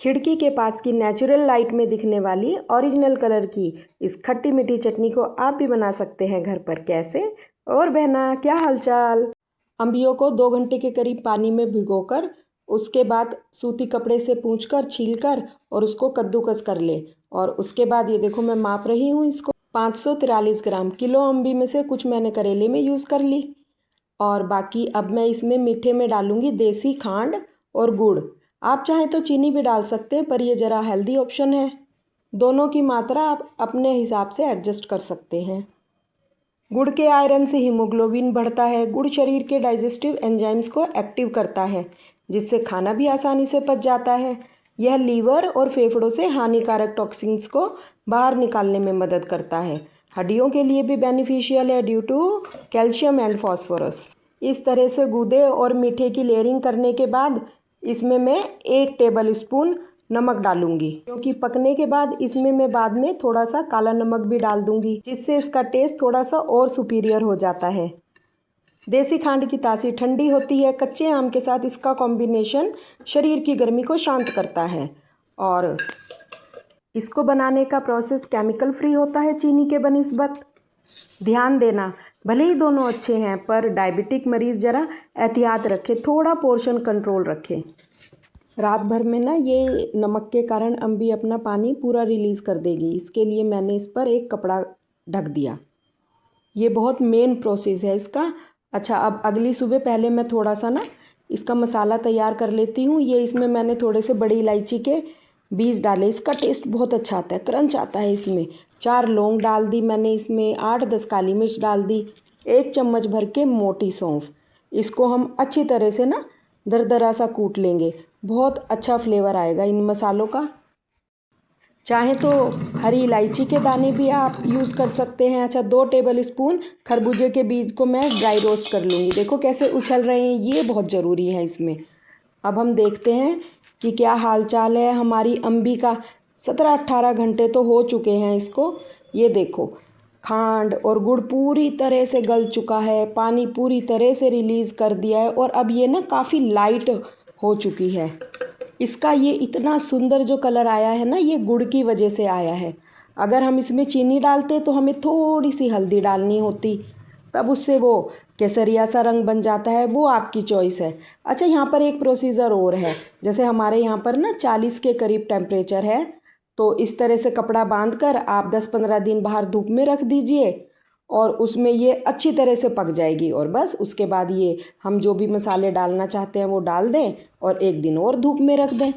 खिड़की के पास की नेचुरल लाइट में दिखने वाली ओरिजिनल कलर की इस खट्टी मीठी चटनी को आप भी बना सकते हैं घर पर। कैसे? और बहना, क्या हालचाल? अम्बियों को 2 घंटे के करीब पानी में भिगोकर उसके बाद सूती कपड़े से पोंछकर छीलकर और उसको कद्दूकस कर ले। और उसके बाद ये देखो मैं माप रही हूँ इसको 543 ग्राम। किलो अम्बी में से कुछ मैंने करेले में यूज़ कर ली। और बाकी अब मैं इसमें मीठे में डालूँगी देसी खांड और गुड़। आप चाहें तो चीनी भी डाल सकते हैं, पर ये ज़रा हेल्दी ऑप्शन है। दोनों की मात्रा आप अपने हिसाब से एडजस्ट कर सकते हैं। गुड़ के आयरन से हीमोग्लोबिन बढ़ता है। गुड़ शरीर के डाइजेस्टिव एंजाइम्स को एक्टिव करता है, जिससे खाना भी आसानी से पच जाता है। यह लीवर और फेफड़ों से हानिकारक टॉक्सिन्स को बाहर निकालने में मदद करता है। हड्डियों के लिए भी बेनिफिशियल है due to calcium and phosphorus. इस तरह से गूदे और मीठे की लेयरिंग करने के बाद इसमें मैं 1 टेबल स्पून नमक डालूंगी, क्योंकि पकने के बाद इसमें मैं बाद में थोड़ा सा काला नमक भी डाल दूंगी, जिससे इसका टेस्ट थोड़ा सा और सुपीरियर हो जाता है। देसी खांड की तासीर ठंडी होती है। कच्चे आम के साथ इसका कॉम्बिनेशन शरीर की गर्मी को शांत करता है। और इसको बनाने का प्रोसेस केमिकल फ्री होता है चीनी के बनिस्बत। ध्यान देना, भले ही दोनों अच्छे हैं, पर डायबिटिक मरीज़ ज़रा एहतियात रखें, थोड़ा पोर्शन कंट्रोल रखें। रात भर में ना ये नमक के कारण अम्बी अपना पानी पूरा रिलीज़ कर देगी। इसके लिए मैंने इस पर एक कपड़ा ढक दिया। ये बहुत मेन प्रोसेस है इसका। अच्छा, अब अगली सुबह पहले मैं थोड़ा सा ना इसका मसाला तैयार कर लेती हूँ। ये इसमें मैंने थोड़े से बड़ी इलायची के बीज डाले। इसका टेस्ट बहुत अच्छा आता है, क्रंच आता है इसमें। 4 लौंग डाल दी मैंने इसमें, 8-10 काली मिर्च डाल दी, 1 चम्मच भर के मोटी सौंफ। इसको हम अच्छी तरह से ना दरदरा सा कूट लेंगे। बहुत अच्छा फ्लेवर आएगा इन मसालों का। चाहे तो हरी इलायची के दाने भी आप यूज़ कर सकते हैं। अच्छा, 2 टेबल स्पून खरबूजे के बीज को मैं ड्राई रोस्ट कर लूँगी। देखो कैसे उछल रहे हैं, ये बहुत ज़रूरी है इसमें। अब हम देखते हैं कि क्या हाल चाल है हमारी अम्बी का। 17-18 घंटे तो हो चुके हैं इसको। ये देखो खांड और गुड़ पूरी तरह से गल चुका है, पानी पूरी तरह से रिलीज़ कर दिया है और अब ये ना काफ़ी लाइट हो चुकी है। इसका ये इतना सुंदर जो कलर आया है ना, ये गुड़ की वजह से आया है। अगर हम इसमें चीनी डालते तो हमें थोड़ी सी हल्दी डालनी होती, तब उससे वो केसरिया सा रंग बन जाता है। वो आपकी चॉइस है। अच्छा, यहाँ पर एक प्रोसीजर और है। जैसे हमारे यहाँ पर ना 40 के करीब टेम्परेचर है, तो इस तरह से कपड़ा बांधकर आप 10-15 दिन बाहर धूप में रख दीजिए और उसमें ये अच्छी तरह से पक जाएगी। और बस उसके बाद ये हम जो भी मसाले डालना चाहते हैं वो डाल दें और 1 दिन और धूप में रख दें।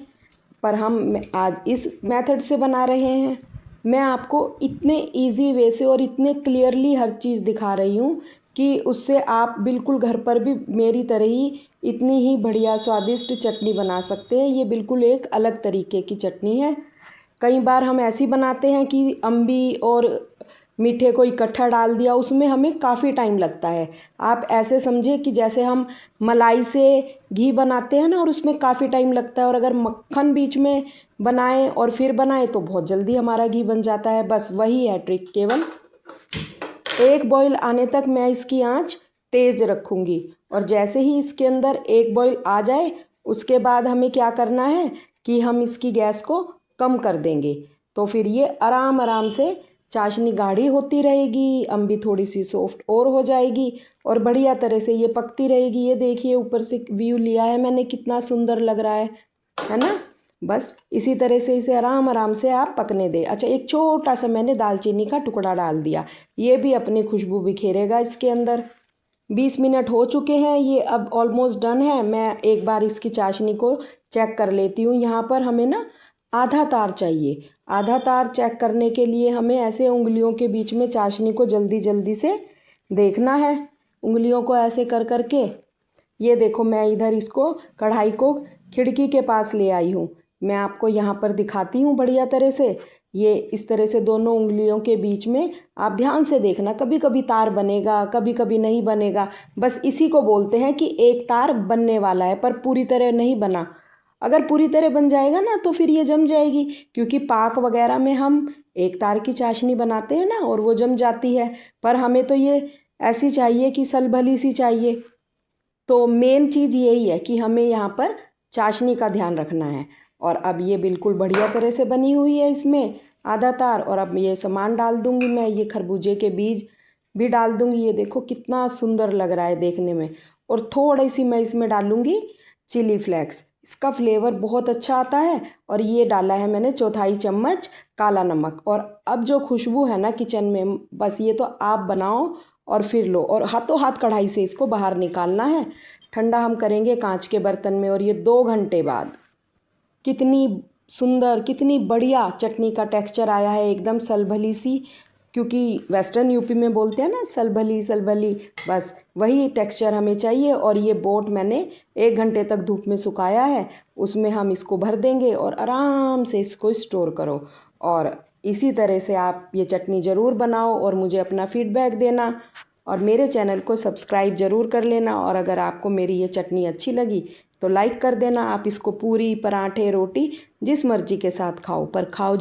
पर हम आज इस मेथड से बना रहे हैं। मैं आपको इतने इजी वे से और इतने क्लियरली हर चीज़ दिखा रही हूँ कि उससे आप बिल्कुल घर पर भी मेरी तरह ही इतनी ही बढ़िया स्वादिष्ट चटनी बना सकते हैं। ये बिल्कुल एक अलग तरीके की चटनी है। कई बार हम ऐसी बनाते हैं कि अम्बी और मीठे को इकट्ठा डाल दिया, उसमें हमें काफ़ी टाइम लगता है। आप ऐसे समझिए कि जैसे हम मलाई से घी बनाते हैं ना, और उसमें काफ़ी टाइम लगता है, और अगर मक्खन बीच में बनाएं और फिर बनाएं तो बहुत जल्दी हमारा घी बन जाता है। बस वही है ट्रिक। केवल 1 बॉईल आने तक मैं इसकी आंच तेज़ रखूँगी, और जैसे ही इसके अंदर 1 बॉईल आ जाए उसके बाद हमें क्या करना है कि हम इसकी गैस को कम कर देंगे। तो फिर ये आराम आराम से चाशनी गाढ़ी होती रहेगी, अम्बी थोड़ी सी सॉफ्ट और हो जाएगी और बढ़िया तरह से ये पकती रहेगी। ये देखिए ऊपर से व्यू लिया है मैंने, कितना सुंदर लग रहा है ना। बस इसी तरह से इसे आराम आराम से आप पकने दें। अच्छा, एक छोटा सा मैंने दालचीनी का टुकड़ा डाल दिया, ये भी अपनी खुशबू बिखेरेगा इसके अंदर। 20 मिनट हो चुके हैं, ये अब ऑलमोस्ट डन है। मैं एक बार इसकी चाशनी को चेक कर लेती हूँ। यहाँ पर हमें ना आधा तार चाहिए। आधा तार चेक करने के लिए हमें ऐसे उंगलियों के बीच में चाशनी को जल्दी जल्दी से देखना है, उंगलियों को ऐसे कर कर के। ये देखो मैं इधर इसको कढ़ाई को खिड़की के पास ले आई हूँ। मैं आपको यहाँ पर दिखाती हूँ बढ़िया तरह से। ये इस तरह से दोनों उंगलियों के बीच में आप ध्यान से देखना, कभी कभी तार बनेगा, कभी कभी नहीं बनेगा। बस इसी को बोलते हैं कि एक तार बनने वाला है, पर पूरी तरह नहीं बना। अगर पूरी तरह बन जाएगा ना तो फिर ये जम जाएगी, क्योंकि पाक वगैरह में हम एक तार की चाशनी बनाते हैं ना और वो जम जाती है। पर हमें तो ये ऐसी चाहिए कि सलभली सी चाहिए। तो मेन चीज़ यही है कि हमें यहाँ पर चाशनी का ध्यान रखना है। और अब ये बिल्कुल बढ़िया तरह से बनी हुई है इसमें आधा तार। और अब ये सामान डाल दूँगी मैं, ये खरबूजे के बीज भी डाल दूँगी। ये देखो कितना सुंदर लग रहा है देखने में। और थोड़ी सी मैं इसमें डालूँगी चिली फ्लेक्स, इसका फ्लेवर बहुत अच्छा आता है। और ये डाला है मैंने 1/4 चम्मच काला नमक। और अब जो खुशबू है ना किचन में, बस ये तो आप बनाओ और फिर लो, और हाथों हाथ कढ़ाई से इसको बाहर निकालना है। ठंडा हम करेंगे कांच के बर्तन में। और ये 2 घंटे बाद कितनी सुंदर, कितनी बढ़िया चटनी का टेक्सचर आया है, एकदम सलभली सी। क्योंकि वेस्टर्न यूपी में बोलते हैं ना सलभली सलभली, बस वही टेक्सचर हमें चाहिए। और ये बोट मैंने 1 घंटे तक धूप में सुखाया है, उसमें हम इसको भर देंगे और आराम से इसको स्टोर करो। और इसी तरह से आप ये चटनी ज़रूर बनाओ और मुझे अपना फीडबैक देना। और मेरे चैनल को सब्सक्राइब ज़रूर कर लेना। और अगर आपको मेरी ये चटनी अच्छी लगी तो लाइक कर देना। आप इसको पूरी, पराठे, रोटी जिस मर्ज़ी के साथ खाओ, पर खाओ